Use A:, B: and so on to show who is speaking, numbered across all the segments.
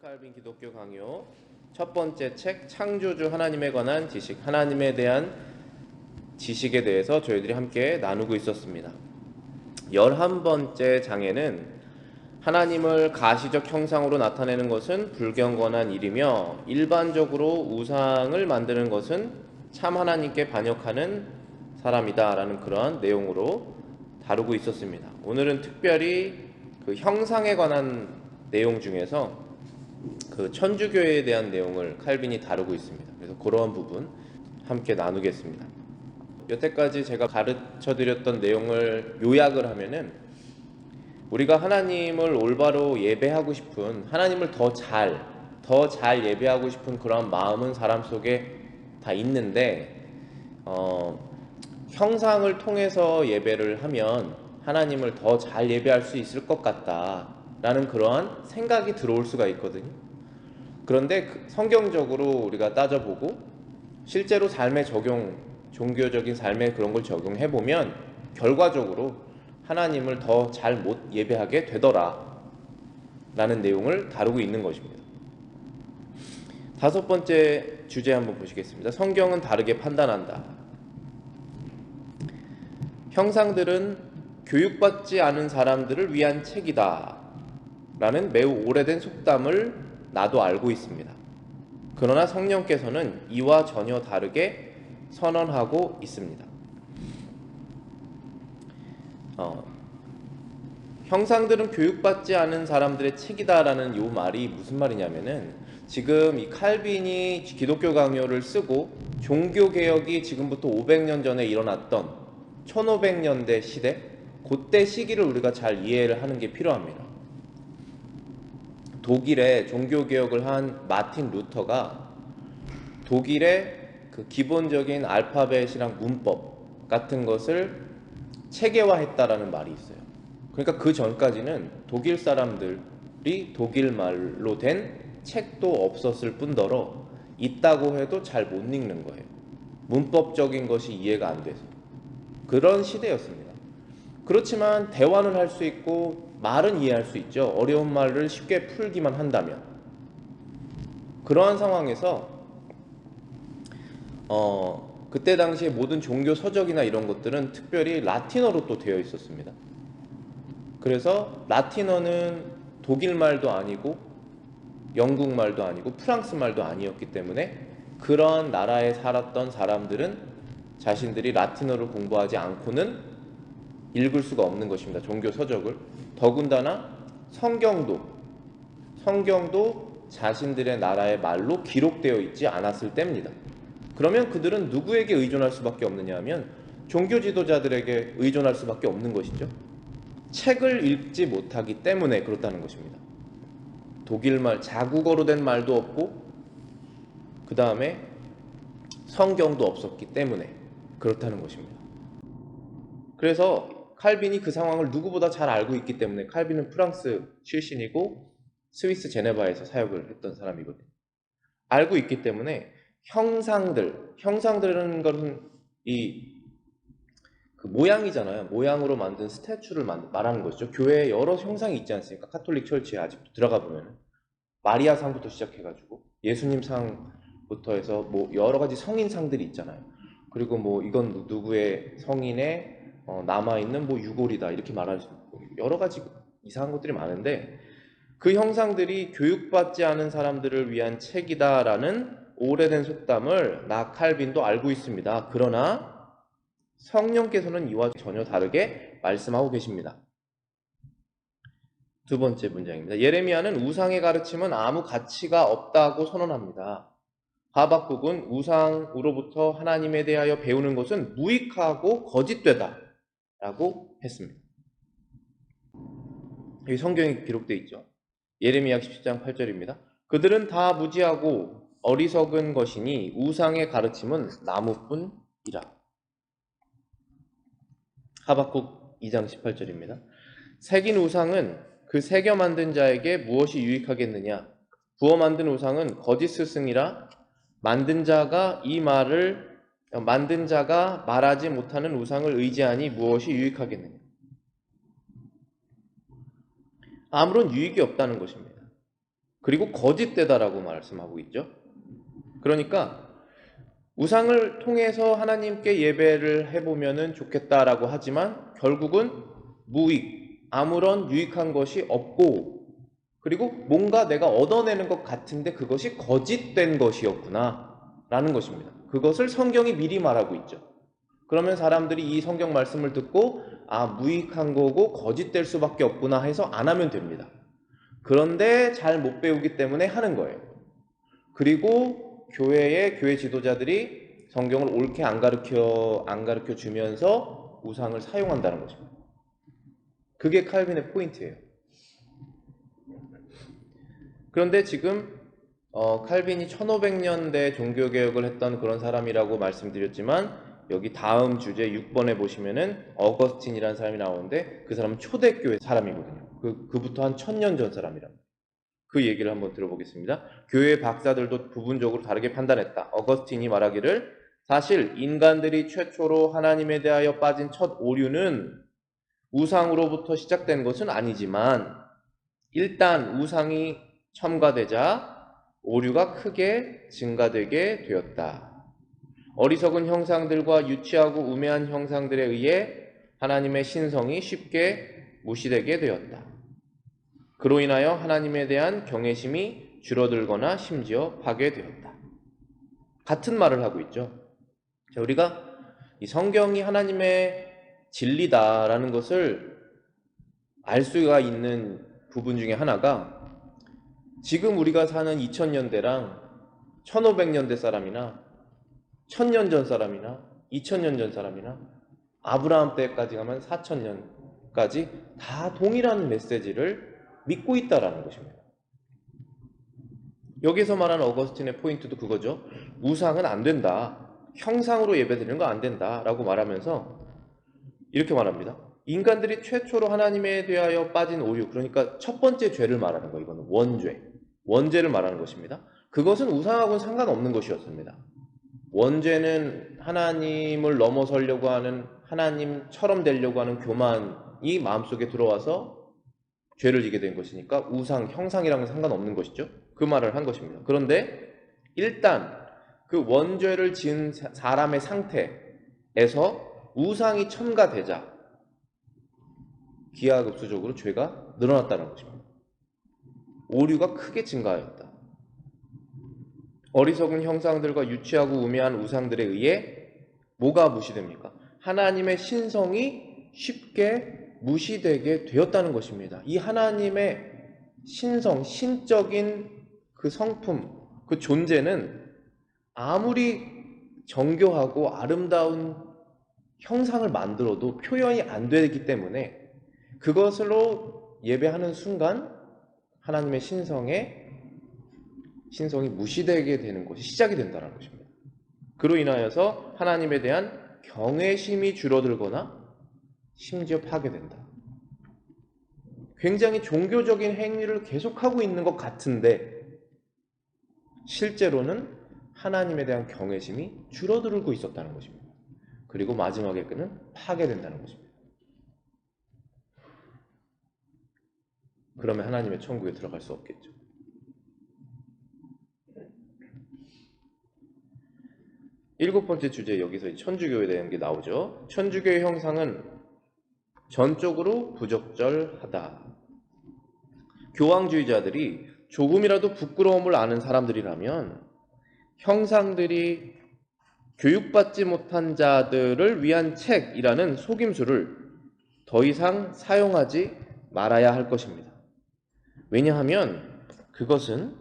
A: 칼빈 기독교 강요 첫 번째 책 창조주 하나님에 관한 지식, 하나님에 대한 지식에 대해서 저희들이 함께 나누고 있었습니다. 11번째 장에는 하나님을 가시적 형상으로 나타내는 것은 불경건한 일이며 일반적으로 우상을 만드는 것은 참 하나님께 반역하는 사람이다 라는 그러한 내용으로 다루고 있었습니다. 오늘은 특별히 그 형상에 관한 내용 중에서 그 천주교에 대한 내용을 칼빈이 다루고 있습니다. 그래서 그러한 부분 함께 나누겠습니다. 여태까지 제가 가르쳐 드렸던 내용을 요약을 하면은 우리가 하나님을 올바로 예배하고 싶은, 하나님을 더 잘 예배하고 싶은 그런 마음은 사람 속에 다 있는데 형상을 통해서 예배를 하면 하나님을 더 잘 예배할 수 있을 것 같다라는 그러한 생각이 들어올 수가 있거든요. 그런데 성경적으로 우리가 따져보고 실제로 삶에 종교적인 삶에 그런 걸 적용해보면 결과적으로 하나님을 더 잘 못 예배하게 되더라 라는 내용을 다루고 있는 것입니다. 다섯 번째 주제 한번 보시겠습니다. 성경은 다르게 판단한다. 형상들은 교육받지 않은 사람들을 위한 책이다 라는 매우 오래된 속담을 나도 알고 있습니다. 그러나 성령께서는 이와 전혀 다르게 선언하고 있습니다. 형상들은 교육받지 않은 사람들의 책이다라는 이 말이 무슨 말이냐면은 지금 이 칼빈이 기독교 강요를 쓰고 종교개혁이 지금부터 500년 전에 일어났던 1500년대 시대, 그때 시기를 우리가 잘 이해를 하는 게 필요합니다. 독일에 종교개혁을 한 마틴 루터가 독일의 그 기본적인 알파벳이랑 문법 같은 것을 체계화했다라는 말이 있어요. 그러니까 그 전까지는 독일 사람들이 독일말로 된 책도 없었을 뿐더러 있다고 해도 잘 못 읽는 거예요. 문법적인 것이 이해가 안 돼서. 그런 시대였습니다. 그렇지만 대화는 할 수 있고 말은 이해할 수 있죠. 어려운 말을 쉽게 풀기만 한다면. 그러한 상황에서 그때 당시에 모든 종교 서적이나 이런 것들은 특별히 라틴어로 또 되어 있었습니다. 그래서 라틴어는 독일 말도 아니고 영국 말도 아니고 프랑스 말도 아니었기 때문에 그런 나라에 살았던 사람들은 자신들이 라틴어를 공부하지 않고는 읽을 수가 없는 것입니다. 종교 서적을. 더군다나 성경도 자신들의 나라의 말로 기록되어 있지 않았을 때입니다. 그러면 그들은 누구에게 의존할 수밖에 없느냐 하면 종교 지도자들에게 의존할 수밖에 없는 것이죠. 책을 읽지 못하기 때문에 그렇다는 것입니다. 독일말, 자국어로 된 말도 없고 그 다음에 성경도 없었기 때문에 그렇다는 것입니다. 그래서 칼빈이 그 상황을 누구보다 잘 알고 있기 때문에, 칼빈은 프랑스 출신이고 스위스 제네바에서 사역을 했던 사람이거든요. 알고 있기 때문에 형상들은 것은 그 모양이잖아요. 모양으로 만든 스태츄를 말하는 것이죠. 교회에 여러 형상이 있지 않습니까? 카톨릭 철치에 아직도 들어가 보면 마리아 상부터 시작해가지고 예수님 상부터 해서 뭐 여러 가지 성인 상들이 있잖아요. 그리고 뭐 이건 누구의 성인의 남아있는 뭐 유골이다 이렇게 말할 수 있고 여러 가지 이상한 것들이 많은데 그 형상들이 교육받지 않은 사람들을 위한 책이다라는 오래된 속담을 나 칼빈도 알고 있습니다. 그러나 성령께서는 이와 전혀 다르게 말씀하고 계십니다. 두 번째 문장입니다. 예레미야는 우상의 가르침은 아무 가치가 없다고 선언합니다. 하박국은 우상으로부터 하나님에 대하여 배우는 것은 무익하고 거짓되다 라고 했습니다. 여기 성경에 기록되어 있죠. 예레미야 17장 8절입니다. 그들은 다 무지하고 어리석은 것이니 우상의 가르침은 나무뿐이라. 하박국 2장 18절입니다. 새긴 우상은 그 새겨 만든 자에게 무엇이 유익하겠느냐? 부어 만든 우상은 거짓 스승이라 만든 자가 말하지 못하는 우상을 의지하니 무엇이 유익하겠느냐? 아무런 유익이 없다는 것입니다. 그리고 거짓되다라고 말씀하고 있죠. 그러니까 우상을 통해서 하나님께 예배를 해보면 좋겠다라고 하지만 결국은 무익, 아무런 유익한 것이 없고, 그리고 뭔가 내가 얻어내는 것 같은데 그것이 거짓된 것이었구나 라는 것입니다. 그것을 성경이 미리 말하고 있죠. 그러면 사람들이 이 성경 말씀을 듣고 무익한 거고 거짓될 수밖에 없구나 해서 안 하면 됩니다. 그런데 잘 못 배우기 때문에 하는 거예요. 그리고 교회 지도자들이 성경을 옳게 안 가르쳐 주면서 우상을 사용한다는 것입니다. 그게 칼빈의 포인트예요. 그런데 지금 칼빈이 1500년대 종교개혁을 했던 그런 사람이라고 말씀드렸지만, 여기 다음 주제 6번에 보시면은 어거스틴이라는 사람이 나오는데 그 사람은 초대교회 사람이거든요. 그부터 한 1000년 전 사람이랍니다. 그 얘기를 한번 들어보겠습니다. 교회 박사들도 부분적으로 다르게 판단했다. 어거스틴이 말하기를, 사실 인간들이 최초로 하나님에 대하여 빠진 첫 오류는 우상으로부터 시작된 것은 아니지만, 일단 우상이 첨가되자 오류가 크게 증가되게 되었다. 어리석은 형상들과 유치하고 우매한 형상들에 의해 하나님의 신성이 쉽게 무시되게 되었다. 그로 인하여 하나님에 대한 경외심이 줄어들거나 심지어 파괴되었다. 같은 말을 하고 있죠. 자, 우리가 이 성경이 하나님의 진리다라는 것을 알 수가 있는 부분 중에 하나가, 지금 우리가 사는 2000년대랑 1500년대 사람이나 1000년 전 사람이나 2000년 전 사람이나 아브라함 때까지 가면 4000년까지 다 동일한 메시지를 믿고 있다라는 것입니다. 여기서 말하는 어거스틴의 포인트도 그거죠. 우상은 안 된다. 형상으로 예배드리는 거 안 된다 라고 말하면서 이렇게 말합니다. 인간들이 최초로 하나님에 대하여 빠진 오류, 그러니까 첫 번째 죄를 말하는 거예요. 이거는 원죄를 말하는 것입니다. 그것은 우상하고는 상관없는 것이었습니다. 원죄는 하나님을 넘어서려고 하는, 하나님처럼 되려고 하는 교만이 마음속에 들어와서 죄를 지게 된 것이니까 우상, 형상이랑은 상관없는 것이죠. 그 말을 한 것입니다. 그런데 일단 그 원죄를 지은 사람의 상태에서 우상이 첨가되자 기하급수적으로 죄가 늘어났다는 것입니다. 오류가 크게 증가하였다. 어리석은 형상들과 유치하고 우매한 우상들에 의해 뭐가 무시됩니까? 하나님의 신성이 쉽게 무시되게 되었다는 것입니다. 이 하나님의 신성, 신적인 그 성품, 그 존재는 아무리 정교하고 아름다운 형상을 만들어도 표현이 안 되기 때문에 그것으로 예배하는 순간 하나님의 신성이 무시되게 되는 것이 시작이 된다는 것입니다. 그로 인하여서 하나님에 대한 경외심이 줄어들거나 심지어 파괴된다. 굉장히 종교적인 행위를 계속하고 있는 것 같은데 실제로는 하나님에 대한 경외심이 줄어들고 있었다는 것입니다. 그리고 마지막에 그는 파괴된다는 것입니다. 그러면 하나님의 천국에 들어갈 수 없겠죠. 일곱 번째 주제, 여기서 천주교에 대한 게 나오죠. 천주교의 형상은 전적으로 부적절하다. 교황주의자들이 조금이라도 부끄러움을 아는 사람들이라면 형상들이 교육받지 못한 자들을 위한 책이라는 속임수를 더 이상 사용하지 말아야 할 것입니다. 왜냐하면 그것은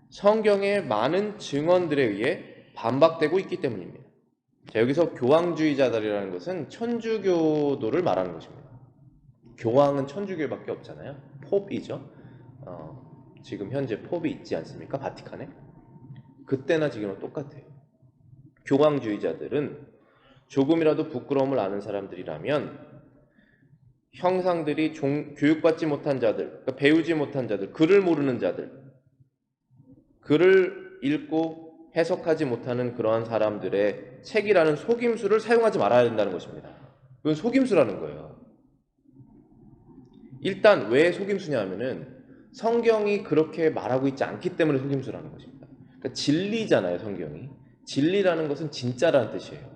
A: 성경의 많은 증언들에 의해 반박되고 있기 때문입니다. 자, 여기서 교황주의자들이라는 것은 천주교도를 말하는 것입니다. 교황은 천주교밖에 없잖아요. pop이죠. 지금 현재 pop이 있지 않습니까? 바티칸에. 그때나 지금은 똑같아요. 교황주의자들은 조금이라도 부끄러움을 아는 사람들이라면 형상들이 교육받지 못한 자들, 그러니까 배우지 못한 자들, 글을 모르는 자들, 글을 읽고 해석하지 못하는 그러한 사람들의 책이라는 속임수를 사용하지 말아야 된다는 것입니다. 그건 속임수라는 거예요. 일단 왜 속임수냐 하면은 성경이 그렇게 말하고 있지 않기 때문에 속임수라는 것입니다. 그러니까 진리잖아요, 성경이. 진리라는 것은 진짜라는 뜻이에요.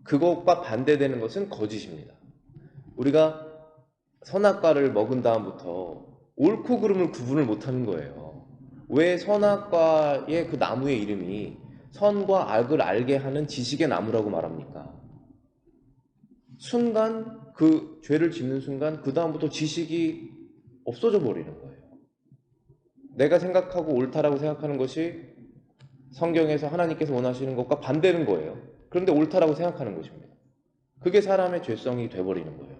A: 그것과 반대되는 것은 거짓입니다. 우리가 선악과를 먹은 다음부터 옳고 그름을 구분을 못하는 거예요. 왜 선악과의 그 나무의 이름이 선과 악을 알게 하는 지식의 나무라고 말합니까? 순간 그 죄를 짓는 순간 그 다음부터 지식이 없어져 버리는 거예요. 내가 생각하고 옳다라고 생각하는 것이 성경에서 하나님께서 원하시는 것과 반대는 거예요. 그런데 옳다라고 생각하는 것입니다. 그게 사람의 죄성이 돼버리는 거예요.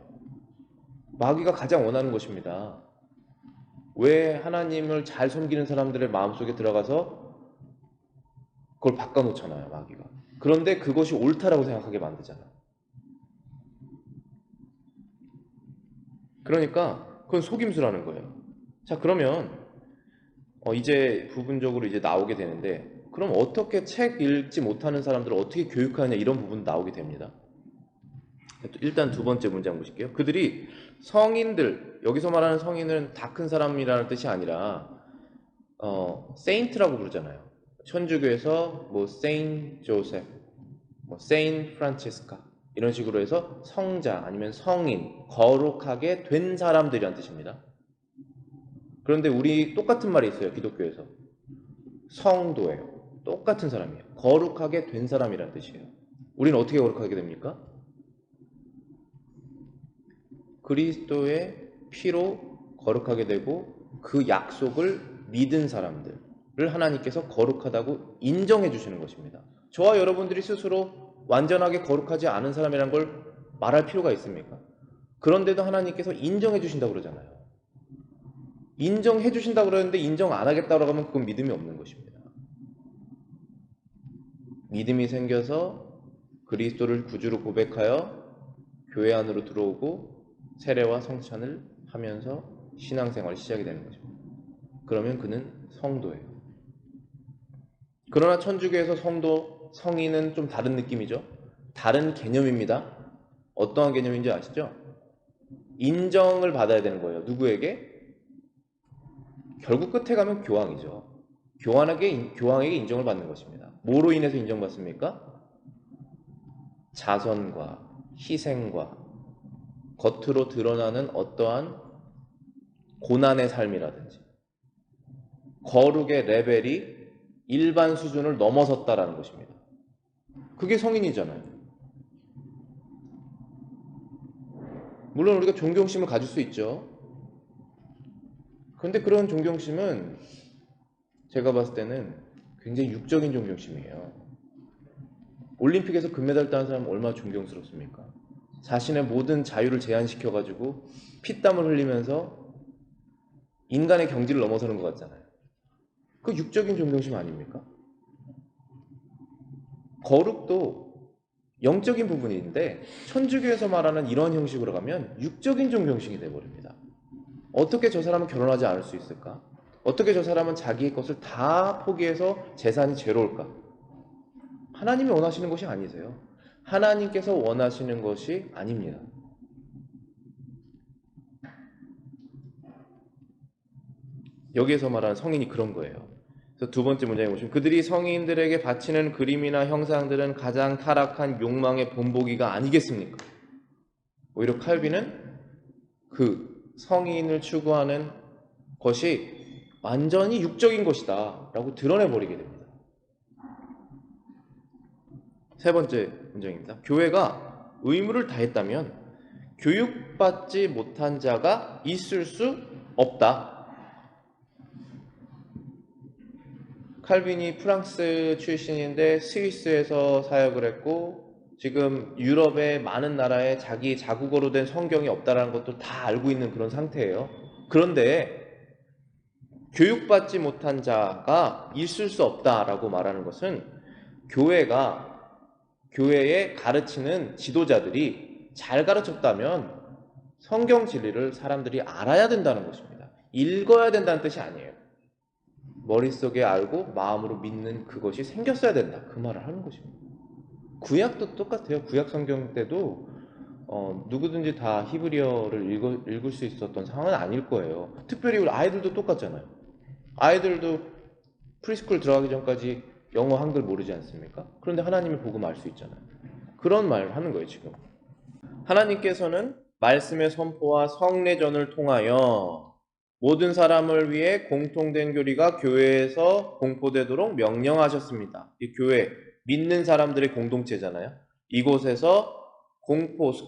A: 마귀가 가장 원하는 것입니다. 왜 하나님을 잘 섬기는 사람들의 마음속에 들어가서 그걸 바꿔놓잖아요, 마귀가. 그런데 그것이 옳다라고 생각하게 만들잖아요. 그러니까 그건 속임수라는 거예요. 자, 그러면 이제 부분적으로 이제 나오게 되는데, 그럼 어떻게 책 읽지 못하는 사람들을 어떻게 교육하느냐, 이런 부분 나오게 됩니다. 일단 두 번째 문장 보실게요. 그들이 성인들, 여기서 말하는 성인은 다 큰 사람이라는 뜻이 아니라 세인트라고 부르잖아요. 천주교에서 뭐 세인 조셉, 뭐 세인 프란체스카 이런 식으로 해서 성자 아니면 성인, 거룩하게 된 사람들이란 뜻입니다. 그런데 우리 똑같은 말이 있어요, 기독교에서. 성도예요. 똑같은 사람이에요. 거룩하게 된 사람이란 뜻이에요. 우리는 어떻게 거룩하게 됩니까? 그리스도의 피로 거룩하게 되고 그 약속을 믿은 사람들을 하나님께서 거룩하다고 인정해 주시는 것입니다. 저와 여러분들이 스스로 완전하게 거룩하지 않은 사람이란 걸 말할 필요가 있습니까? 그런데도 하나님께서 인정해 주신다고 그러잖아요. 인정해 주신다고 그러는데 인정 안 하겠다고 하면 그건 믿음이 없는 것입니다. 믿음이 생겨서 그리스도를 구주로 고백하여 교회 안으로 들어오고 세례와 성찬을 하면서 신앙생활이 시작이 되는 것입니다. 그러면 그는 성도예요. 그러나 천주교에서 성도, 성인은 좀 다른 느낌이죠. 다른 개념입니다. 어떠한 개념인지 아시죠? 인정을 받아야 되는 거예요. 누구에게? 결국 끝에 가면 교황이죠. 교황에게 인정을 받는 것입니다. 뭐로 인해서 인정받습니까? 자선과 희생과 겉으로 드러나는 어떠한 고난의 삶이라든지 거룩의 레벨이 일반 수준을 넘어섰다라는 것입니다. 그게 성인이잖아요. 물론 우리가 존경심을 가질 수 있죠. 그런데 그런 존경심은 제가 봤을 때는 굉장히 육적인 존경심이에요. 올림픽에서 금메달 따는 사람은 얼마나 존경스럽습니까? 자신의 모든 자유를 제한시켜가지고 피땀을 흘리면서 인간의 경지를 넘어서는 것 같잖아요. 그 육적인 존경심 아닙니까? 거룩도 영적인 부분인데 천주교에서 말하는 이런 형식으로 가면 육적인 존경심이 돼버립니다. 어떻게 저 사람은 결혼하지 않을 수 있을까? 어떻게 저 사람은 자기의 것을 다 포기해서 재산이 죄로울까? 하나님이 원하시는 것이 아니세요. 하나님께서 원하시는 것이 아닙니다. 여기에서 말하는 성인이 그런 거예요. 그래서 두 번째 문장에 보시면 그들이 성인들에게 바치는 그림이나 형상들은 가장 타락한 욕망의 본보기가 아니겠습니까? 오히려 칼빈은 그 성인을 추구하는 것이 완전히 육적인 것이다 라고 드러내버리게 됩니다. 세 번째 문장입니다. 교회가 의무를 다했다면 교육받지 못한 자가 있을 수 없다. 칼빈이 프랑스 출신인데 스위스에서 사역을 했고 지금 유럽의 많은 나라에 자기 자국어로 된 성경이 없다는 것도 다 알고 있는 그런 상태예요. 그런데 교육받지 못한 자가 있을 수 없다라고 말하는 것은 교회에 가르치는 지도자들이 잘 가르쳤다면 성경 진리를 사람들이 알아야 된다는 것입니다. 읽어야 된다는 뜻이 아니에요. 머릿속에 알고 마음으로 믿는 그것이 생겼어야 된다. 그 말을 하는 것입니다. 구약도 똑같아요. 구약 성경 때도 누구든지 다 히브리어를 읽을 수 있었던 상황은 아닐 거예요. 특별히 우리 아이들도 똑같잖아요. 아이들도 프리스쿨 들어가기 전까지 영어 한글 모르지 않습니까? 그런데 하나님의 복음 알 수 있잖아요. 그런 말을 하는 거예요, 지금. 하나님께서는 말씀의 선포와 성례전을 통하여 모든 사람을 위해 공통된 교리가 교회에서 공포되도록 명령하셨습니다. 이 교회, 믿는 사람들의 공동체잖아요. 이곳에서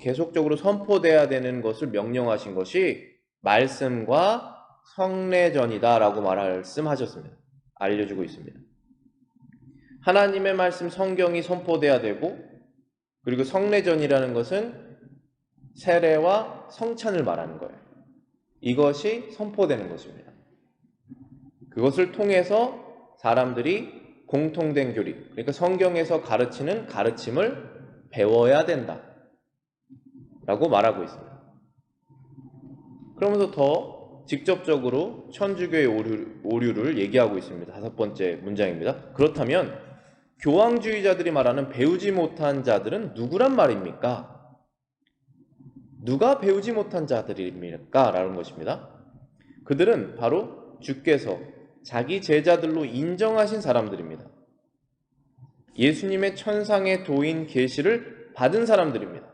A: 계속적으로 선포돼야 되는 것을 명령하신 것이 말씀과 성례전이다라고 말씀하셨습니다. 알려주고 있습니다. 하나님의 말씀 성경이 선포돼야 되고, 그리고 성례전이라는 것은 세례와 성찬을 말하는 거예요. 이것이 선포되는 것입니다. 그것을 통해서 사람들이 공통된 교리, 그러니까 성경에서 가르치는 가르침을 배워야 된다 라고 말하고 있습니다. 그러면서 더 직접적으로 천주교의 오류를 얘기하고 있습니다. 5번째 문장입니다. 그렇다면 교황주의자들이 말하는 배우지 못한 자들은 누구란 말입니까? 누가 배우지 못한 자들입니까? 라는 것입니다. 그들은 바로 주께서 자기 제자들로 인정하신 사람들입니다. 예수님의 천상의 도인 계시를 받은 사람들입니다.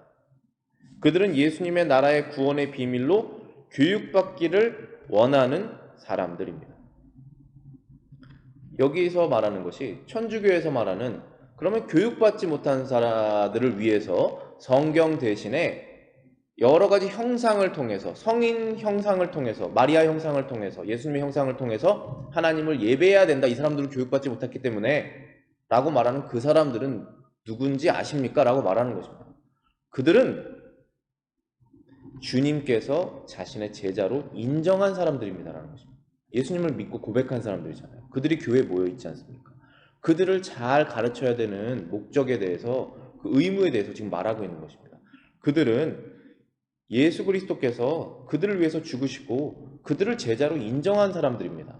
A: 그들은 예수님의 나라의 구원의 비밀로 교육받기를 원하는 사람들입니다. 여기서 말하는 것이 천주교에서 말하는, 그러면 교육받지 못한 사람들을 위해서 성경 대신에 여러 가지 형상을 통해서, 성인 형상을 통해서, 마리아 형상을 통해서, 예수님의 형상을 통해서 하나님을 예배해야 된다. 이 사람들은 교육받지 못했기 때문에 라고 말하는 그 사람들은 누군지 아십니까? 라고 말하는 것입니다. 그들은 주님께서 자신의 제자로 인정한 사람들입니다. 라는 것입니다. 예수님을 믿고 고백한 사람들이잖아요. 그들이 교회에 모여 있지 않습니까? 그들을 잘 가르쳐야 되는 목적에 대해서, 그 의무에 대해서 지금 말하고 있는 것입니다. 그들은 예수 그리스도께서 그들을 위해서 죽으시고 그들을 제자로 인정한 사람들입니다.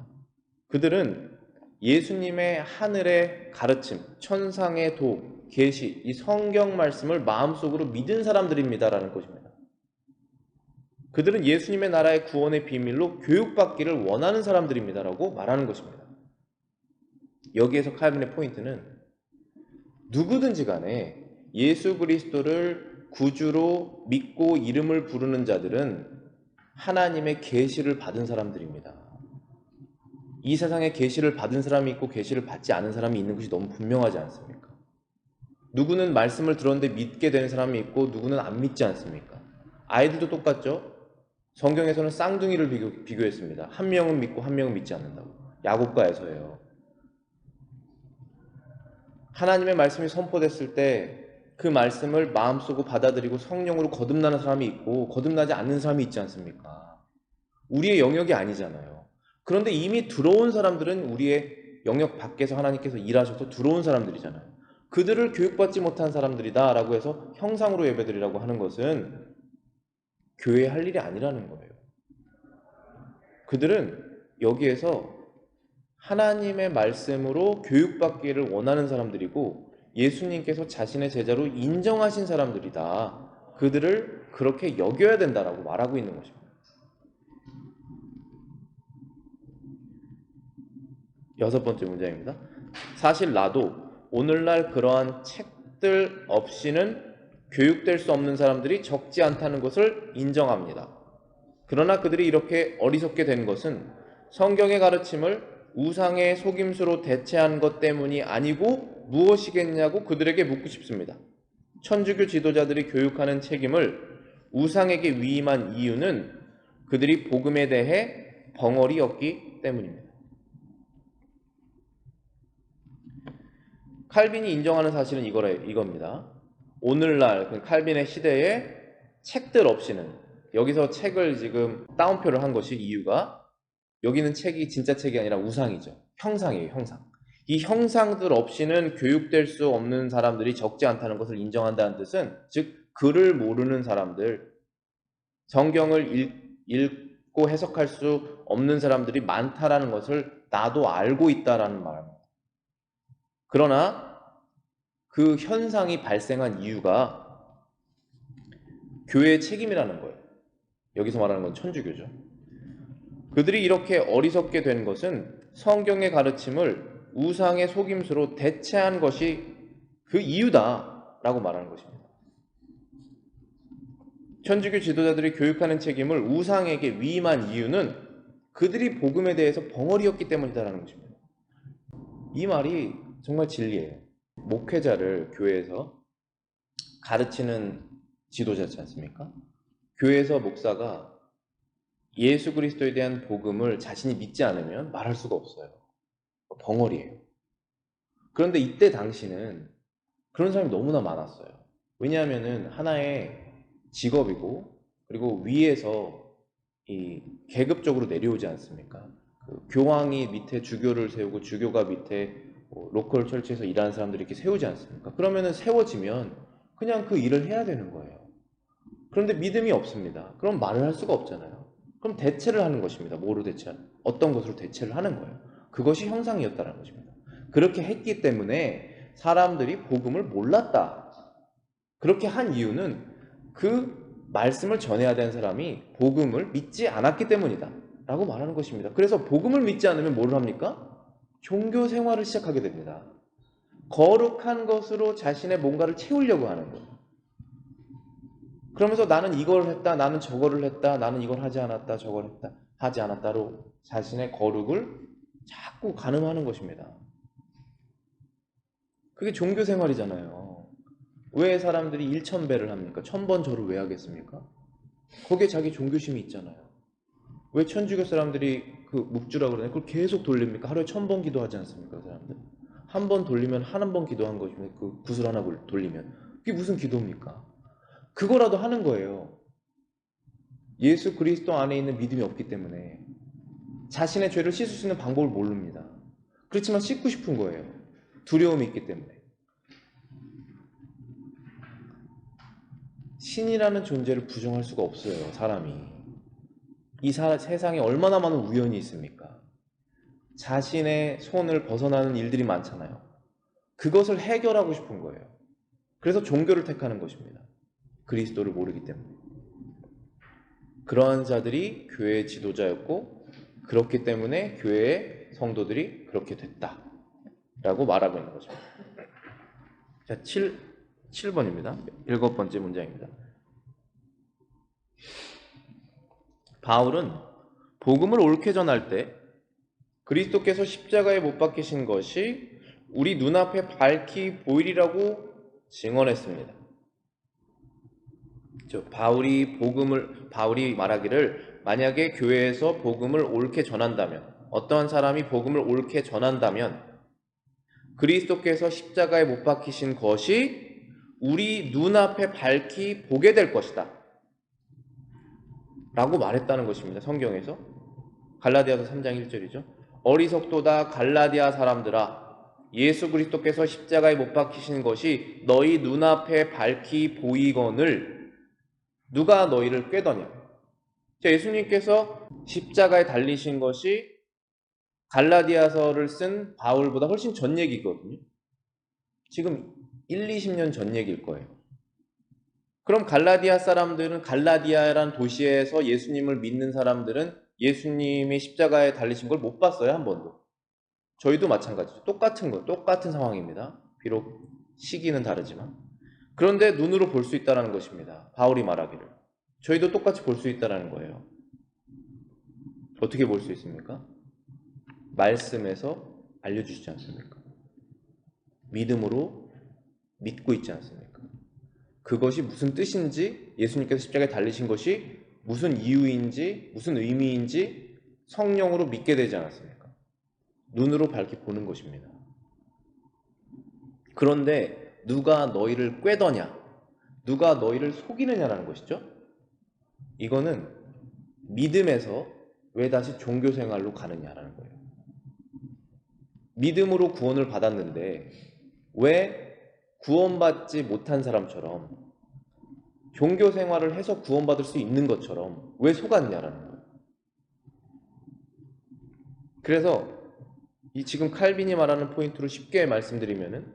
A: 그들은 예수님의 하늘의 가르침, 천상의 도, 계시, 이 성경 말씀을 마음속으로 믿은 사람들입니다라는 것입니다. 그들은 예수님의 나라의 구원의 비밀로 교육받기를 원하는 사람들입니다라고 말하는 것입니다. 여기에서 칼빈의 포인트는 누구든지 간에 예수 그리스도를 구주로 믿고 이름을 부르는 자들은 하나님의 계시를 받은 사람들입니다. 이 세상에 계시를 받은 사람이 있고 계시를 받지 않은 사람이 있는 것이 너무 분명하지 않습니까? 누구는 말씀을 들었는데 믿게 되는 사람이 있고 누구는 안 믿지 않습니까? 아이들도 똑같죠? 성경에서는 쌍둥이를 비교했습니다. 한 명은 믿고 한 명은 믿지 않는다고. 야곱과에서예요. 하나님의 말씀이 선포됐을 때 그 말씀을 마음속으로 받아들이고 성령으로 거듭나는 사람이 있고 거듭나지 않는 사람이 있지 않습니까? 우리의 영역이 아니잖아요. 그런데 이미 들어온 사람들은 우리의 영역 밖에서 하나님께서 일하셔서 들어온 사람들이잖아요. 그들을 교육받지 못한 사람들이다 라고 해서 형상으로 예배드리라고 하는 것은 교회에 할 일이 아니라는 거예요. 그들은 여기에서 하나님의 말씀으로 교육받기를 원하는 사람들이고 예수님께서 자신의 제자로 인정하신 사람들이다. 그들을 그렇게 여겨야 된다라고 말하고 있는 것입니다. 6번째 문장입니다. 사실 나도 오늘날 그러한 책들 없이는 교육될 수 없는 사람들이 적지 않다는 것을 인정합니다. 그러나 그들이 이렇게 어리석게 된 것은 성경의 가르침을 우상의 속임수로 대체한 것 때문이 아니고 무엇이겠냐고 그들에게 묻고 싶습니다. 천주교 지도자들이 교육하는 책임을 우상에게 위임한 이유는 그들이 복음에 대해 벙어리였기 때문입니다. 칼빈이 인정하는 사실은 이겁니다. 오늘날 칼빈의 시대에 책들 없이는, 여기서 책을 지금 따옴표를 한 것이 이유가, 여기는 책이 진짜 책이 아니라 우상이죠. 형상이에요, 형상. 이 형상들 없이는 교육될 수 없는 사람들이 적지 않다는 것을 인정한다는 뜻은, 즉 글을 모르는 사람들, 성경을 읽고 해석할 수 없는 사람들이 많다라는 것을 나도 알고 있다라는 말입니다. 그러나 그 현상이 발생한 이유가 교회의 책임이라는 거예요. 여기서 말하는 건 천주교죠. 그들이 이렇게 어리석게 된 것은 성경의 가르침을 우상의 속임수로 대체한 것이 그 이유다라고 말하는 것입니다. 천주교 지도자들이 교육하는 책임을 우상에게 위임한 이유는 그들이 복음에 대해서 벙어리였기 때문이다라는 것입니다. 이 말이 정말 진리예요. 목회자를 교회에서 가르치는 지도자지 않습니까? 교회에서 목사가 예수 그리스도에 대한 복음을 자신이 믿지 않으면 말할 수가 없어요. 벙어리예요. 그런데 이때 당시는 그런 사람이 너무나 많았어요. 왜냐하면은 하나의 직업이고, 그리고 위에서 이 계급적으로 내려오지 않습니까? 그 교황이 밑에 주교를 세우고 주교가 밑에 로컬 철치에서 일하는 사람들이 이렇게 세우지 않습니까? 그러면은 세워지면 그냥 그 일을 해야 되는 거예요. 그런데 믿음이 없습니다. 그럼 말을 할 수가 없잖아요. 그럼 대체를 하는 것입니다. 뭐로 대체하는? 어떤 것으로 대체를 하는 거예요. 그것이 형상이었다는 것입니다. 그렇게 했기 때문에 사람들이 복음을 몰랐다. 그렇게 한 이유는 그 말씀을 전해야 되는 사람이 복음을 믿지 않았기 때문이다 라고 말하는 것입니다. 그래서 복음을 믿지 않으면 뭐를 합니까? 종교 생활을 시작하게 됩니다. 거룩한 것으로 자신의 뭔가를 채우려고 하는 거예요. 그러면서 나는 이걸 했다, 나는 저거를 했다, 나는 이걸 하지 않았다, 저걸 했다, 하지 않았다로 자신의 거룩을 자꾸 가늠하는 것입니다. 그게 종교 생활이잖아요. 왜 사람들이 1000배를 합니까? 1000번 절을 왜 하겠습니까? 거기에 자기 종교심이 있잖아요. 왜 천주교 사람들이 그 묵주라고 그러냐? 그걸 계속 돌립니까? 하루에 1000번 기도하지 않습니까? 그 사람들? 한 번 돌리면 한 번 기도한 것이면 그 구슬 하나 돌리면 그게 무슨 기도입니까? 그거라도 하는 거예요. 예수 그리스도 안에 있는 믿음이 없기 때문에 자신의 죄를 씻을 수 있는 방법을 모릅니다. 그렇지만 씻고 싶은 거예요. 두려움이 있기 때문에. 신이라는 존재를 부정할 수가 없어요, 사람이. 이 세상에 얼마나 많은 우연이 있습니까? 자신의 손을 벗어나는 일들이 많잖아요. 그것을 해결하고 싶은 거예요. 그래서 종교를 택하는 것입니다. 그리스도를 모르기 때문에. 그러한 자들이 교회의 지도자였고, 그렇기 때문에 교회의 성도들이 그렇게 됐다 라고 말하고 있는 것입니다. 자, 7번입니다. 7번째 문장입니다. 바울은 복음을 옳게 전할 때 그리스도께서 십자가에 못 박히신 것이 우리 눈앞에 밝히 보이리라고 증언했습니다. 바울이 말하기를 만약에 교회에서 복음을 옳게 전한다면, 어떠한 사람이 복음을 옳게 전한다면 그리스도께서 십자가에 못 박히신 것이 우리 눈앞에 밝히 보게 될 것이다 라고 말했다는 것입니다. 성경에서. 갈라디아서 3장 1절이죠. 어리석도다 갈라디아 사람들아, 예수 그리스도께서 십자가에 못 박히신 것이 너희 눈앞에 밝히 보이거늘 누가 너희를 꾀더냐. 예수님께서 십자가에 달리신 것이 갈라디아서를 쓴 바울보다 훨씬 전 얘기거든요. 지금 1, 20년 전 얘기일 거예요. 그럼 갈라디아 사람들은, 갈라디아라는 도시에서 예수님을 믿는 사람들은 예수님이 십자가에 달리신 걸 못 봤어요, 한 번도. 저희도 마찬가지죠. 똑같은 상황입니다. 비록 시기는 다르지만. 그런데 눈으로 볼 수 있다는 것입니다. 바울이 말하기를. 저희도 똑같이 볼 수 있다는 거예요. 어떻게 볼 수 있습니까? 말씀에서 알려주시지 않습니까? 믿음으로 믿고 있지 않습니까? 그것이 무슨 뜻인지, 예수님께서 십자가에 달리신 것이 무슨 이유인지, 무슨 의미인지 성령으로 믿게 되지 않았습니까? 눈으로 밝게 보는 것입니다. 그런데 누가 너희를 꾀더냐? 누가 너희를 속이느냐라는 것이죠. 이거는 믿음에서 왜 다시 종교생활로 가느냐라는 거예요. 믿음으로 구원을 받았는데 왜 구원받지 못한 사람처럼 종교생활을 해서 구원받을 수 있는 것처럼 왜 속았냐라는 거예요. 그래서 이 지금 칼빈이 말하는 포인트로 쉽게 말씀드리면은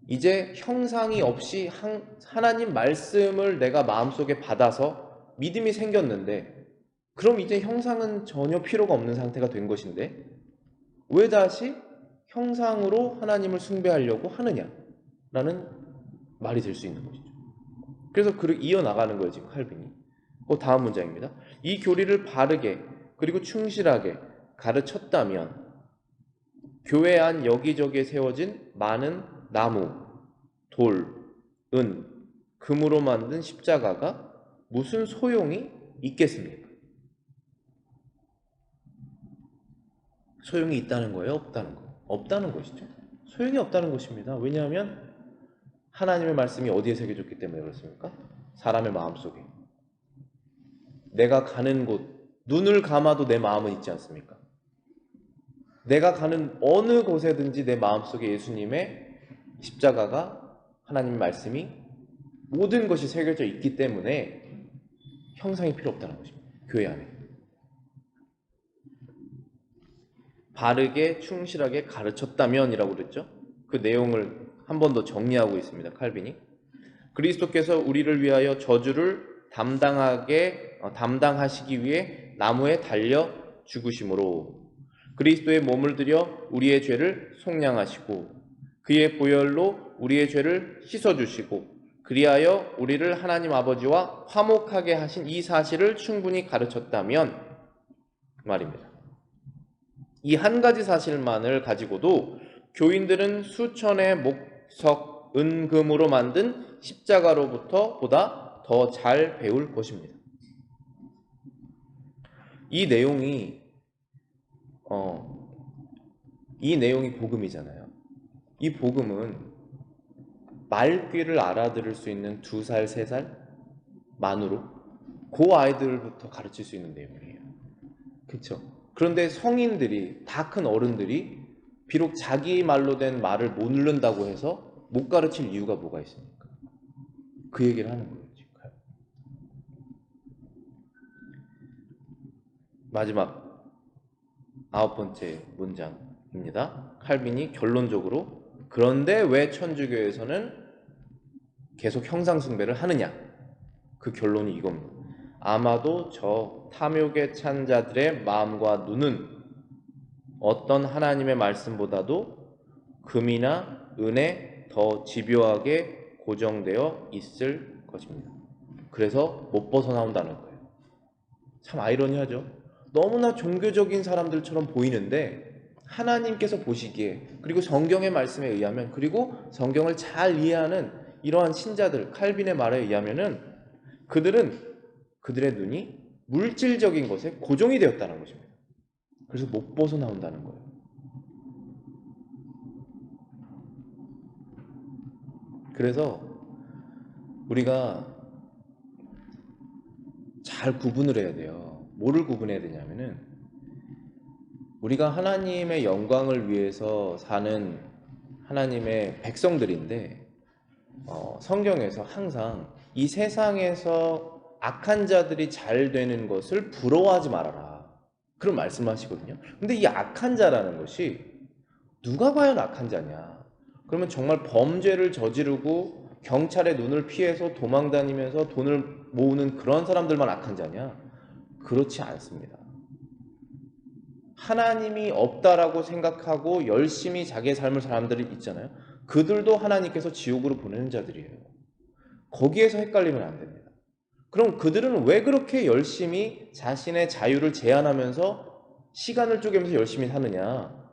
A: 이제 형상이 없이 하나님 말씀을 내가 마음속에 받아서 믿음이 생겼는데, 그럼 이제 형상은 전혀 필요가 없는 상태가 된 것인데 왜 다시 형상으로 하나님을 숭배하려고 하느냐라는 말이 될 수 있는 것이죠. 그래서 그를 이어나가는 거예요, 지금 칼빈이. 다음 문장입니다. 이 교리를 바르게 그리고 충실하게 가르쳤다면 교회 안 여기저기에 세워진 많은 나무, 돌, 은, 금으로 만든 십자가가 무슨 소용이 있겠습니까? 소용이 있다는 거예요? 없다는 거? 없다는 것이죠. 소용이 없다는 것입니다. 왜냐하면 하나님의 말씀이 어디에 새겨졌기 때문에 그렇습니까? 사람의 마음속에. 내가 가는 곳, 눈을 감아도 내 마음은 있지 않습니까? 내가 가는 어느 곳에든지 내 마음속에 예수님의 십자가가, 하나님의 말씀이, 모든 것이 새겨져 있기 때문에 형상이 필요 없다는 것입니다. 교회 안에. 바르게 충실하게 가르쳤다면이라고 그랬죠. 그 내용을 한 번 더 정리하고 있습니다, 칼빈이. 그리스도께서 우리를 위하여 저주를 담당하시기 위해 나무에 달려 죽으심으로 그리스도의 몸을 들여 우리의 죄를 속량하시고 그의 보혈로 우리의 죄를 씻어주시고 그리하여 우리를 하나님 아버지와 화목하게 하신 이 사실을 충분히 가르쳤다면 말입니다. 이 한 가지 사실만을 가지고도 교인들은 수천의 목석, 은금으로 만든 십자가로부터 보다 더 잘 배울 것입니다. 이 내용이 복음이잖아요. 이 복음은 말귀를 알아들을 수 있는 2살, 3살 만으로 그 아이들부터 가르칠 수 있는 내용이에요. 그렇죠? 그런데 성인들이, 다 큰 어른들이 비록 자기 말로 된 말을 못 누른다고 해서 못 가르칠 이유가 뭐가 있습니까? 그 얘기를 하는 거예요, 지금. 마지막 9번째 문장입니다. 칼빈이 결론적으로 그런데 왜 천주교에서는 계속 형상 숭배를 하느냐? 그 결론이 이겁니다. 아마도 저 탐욕에 찬 자들의 마음과 눈은 어떤 하나님의 말씀보다도 금이나 은에 더 집요하게 고정되어 있을 것입니다. 그래서 못 벗어나온다는 거예요. 참 아이러니하죠. 너무나 종교적인 사람들처럼 보이는데 하나님께서 보시기에, 그리고 성경의 말씀에 의하면, 그리고 성경을 잘 이해하는 이러한 신자들, 칼빈의 말에 의하면은 그들의 눈이 물질적인 것에 고정이 되었다는 것입니다. 그래서 못 벗어나온다는 거예요. 그래서 우리가 잘 구분을 해야 돼요. 뭐를 구분해야 되냐면은 우리가 하나님의 영광을 위해서 사는 하나님의 백성들인데 성경에서 항상 이 세상에서 악한 자들이 잘 되는 것을 부러워하지 말아라, 그런 말씀하시거든요. 근데 이 악한 자라는 것이 누가 과연 악한 자냐? 그러면 정말 범죄를 저지르고 경찰의 눈을 피해서 도망다니면서 돈을 모으는 그런 사람들만 악한 자냐? 그렇지 않습니다. 하나님이 없다라고 생각하고 열심히 자기의 삶을 사는 사람들이 있잖아요. 그들도 하나님께서 지옥으로 보내는 자들이에요. 거기에서 헷갈리면 안 됩니다. 그럼 그들은 왜 그렇게 열심히 자신의 자유를 제한하면서 시간을 쪼개면서 열심히 사느냐?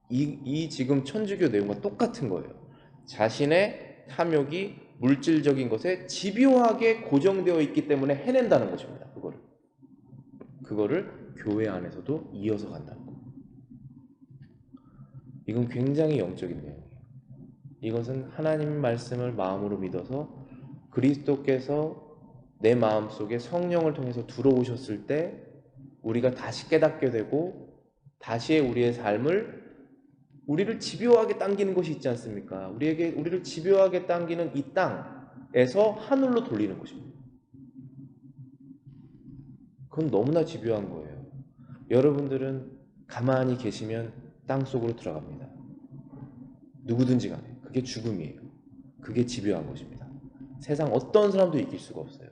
A: 이 지금 천주교 내용과 똑같은 거예요. 자신의 탐욕이 물질적인 것에 집요하게 고정되어 있기 때문에 해낸다는 것입니다. 그거를 교회 안에서도 이어서 간다는 거. 이건 굉장히 영적인 내용이에요. 이것은 하나님 말씀을 마음으로 믿어서 그리스도께서 내 마음속에 성령을 통해서 들어오셨을 때 우리가 다시 깨닫게 되고 다시 우리의 삶을, 우리를 집요하게 당기는 것이 있지 않습니까? 우리를 집요하게 당기는 이 땅에서 하늘로 돌리는 것입니다. 그건 너무나 집요한 거예요. 여러분들은 가만히 계시면 땅 속으로 들어갑니다. 누구든지 간에. 그게 죽음이에요. 그게 집요한 것입니다. 세상 어떤 사람도 이길 수가 없어요.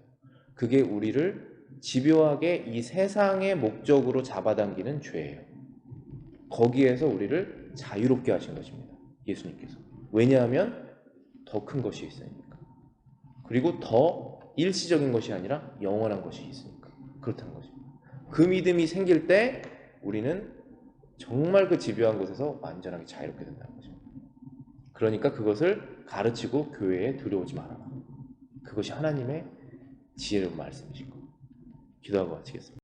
A: 그게 우리를 집요하게 이 세상의 목적으로 잡아당기는 죄예요. 거기에서 우리를 자유롭게 하신 것입니다. 예수님께서. 왜냐하면 더 큰 것이 있으니까. 그리고 더 일시적인 것이 아니라 영원한 것이 있으니까. 그렇다는 것입니다. 그 믿음이 생길 때 우리는 정말 그 집요한 곳에서 완전하게 자유롭게 된다는 것입니다. 그러니까 그것을 가르치고 교회에 들여오지 말아라. 그것이 하나님의 지혜로운 말씀이신 것. 기도하고 마치겠습니다.